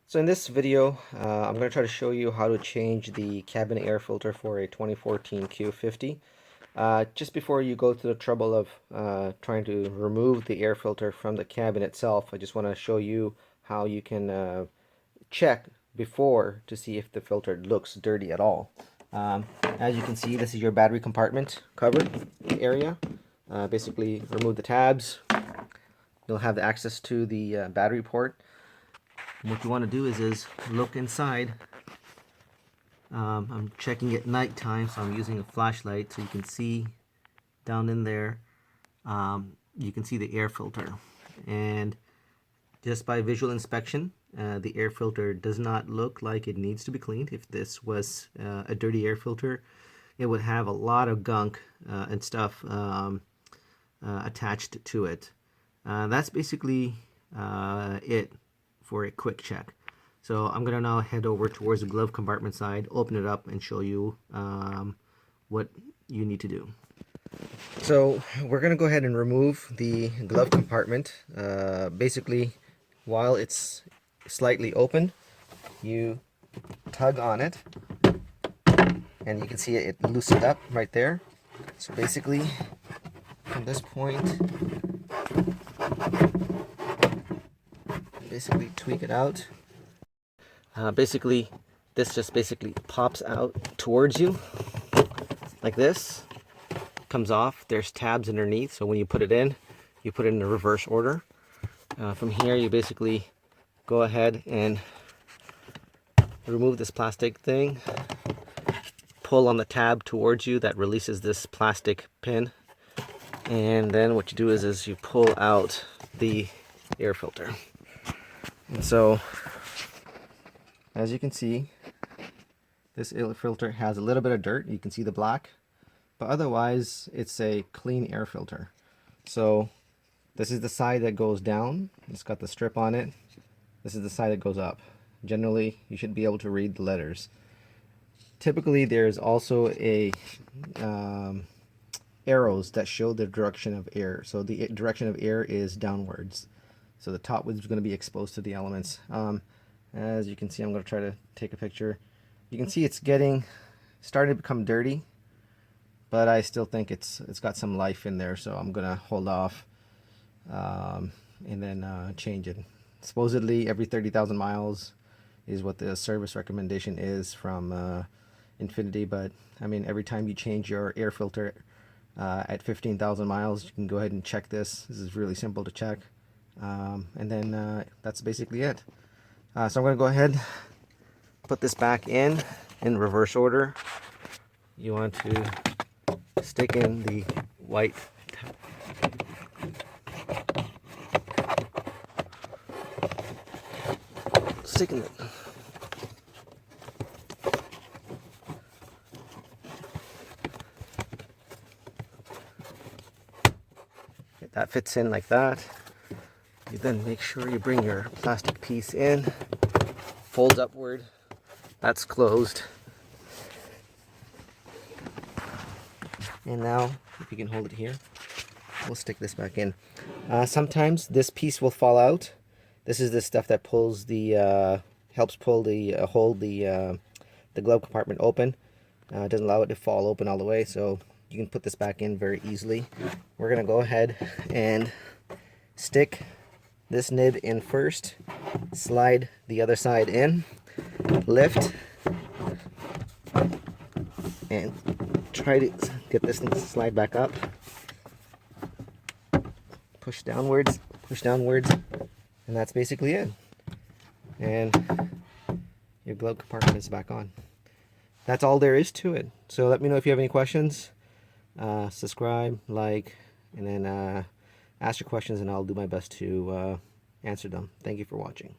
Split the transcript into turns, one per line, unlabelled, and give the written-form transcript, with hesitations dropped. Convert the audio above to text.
So in this video, I'm going to try to show you how to change the cabin air filter for a 2014 Q50. Just before you go to the trouble of trying to remove the air filter from the cabin itself, I just want to show you how you can check before to see if the filter looks dirty at all. As you can see, this is your battery compartment cover area. Basically, remove the tabs. You'll have access to the battery port. And what you want to do is look inside. I'm checking at nighttime, so I'm using a flashlight so you can see down in there. You can see the air filter, and just by visual inspection, the air filter does not look like it needs to be cleaned. If this was a dirty air filter, it would have a lot of gunk and stuff attached to it. That's basically it for a quick check. So I'm going to now head over towards the glove compartment side, open it up, and show you what you need to do. So we're going to go ahead and remove the glove compartment. Basically, while it's slightly open, you tug on it, and you can see it loosened up right there. So basically, from this point, basically tweak it out. Basically, this just basically pops out towards you like this. Comes off. There's tabs underneath, so when you put it in the reverse order. From here, you basically go ahead and remove this plastic thing. Pull on the tab towards you that releases this plastic pin, and then what you do is you pull out the air filter. And so, as you can see, this air filter has a little bit of dirt. You can see the black, but otherwise it's a clean air filter. So this is the side that goes down. It's got the strip on it. This is the side that goes up. Generally, you should be able to read the letters. Typically, there's also a arrows that show the direction of air. So the direction of air is downwards. So the top is going to be exposed to the elements. As you can see, I'm going to try to take a picture. You can see it's starting to become dirty, but I still think it's got some life in there. So I'm going to hold off and then change it. Supposedly every 30,000 miles is what the service recommendation is from Infiniti, but I mean, every time you change your air filter at 15,000 miles, you can go ahead and check this. This is really simple to check. And then that's basically it. So I'm going to go ahead, put this back in reverse order. You want to stick in the white stick in it. That fits in like that. You then make sure you bring your plastic piece in, folds upward. That's closed. And now, if you can hold it here, we'll stick this back in. Sometimes this piece will fall out. This is the stuff that pulls the, helps pull the, hold the glove compartment open. It doesn't allow it to fall open all the way, so you can put this back in very easily. We're gonna go ahead and stick this nib in first, slide the other side in, lift, and try to get this thing to slide back up. Push downwards, and that's basically it. And your glove compartment is back on. That's all there is to it. So let me know if you have any questions. Subscribe, like, and then ask your questions, and I'll do my best to answer them. Thank you for watching.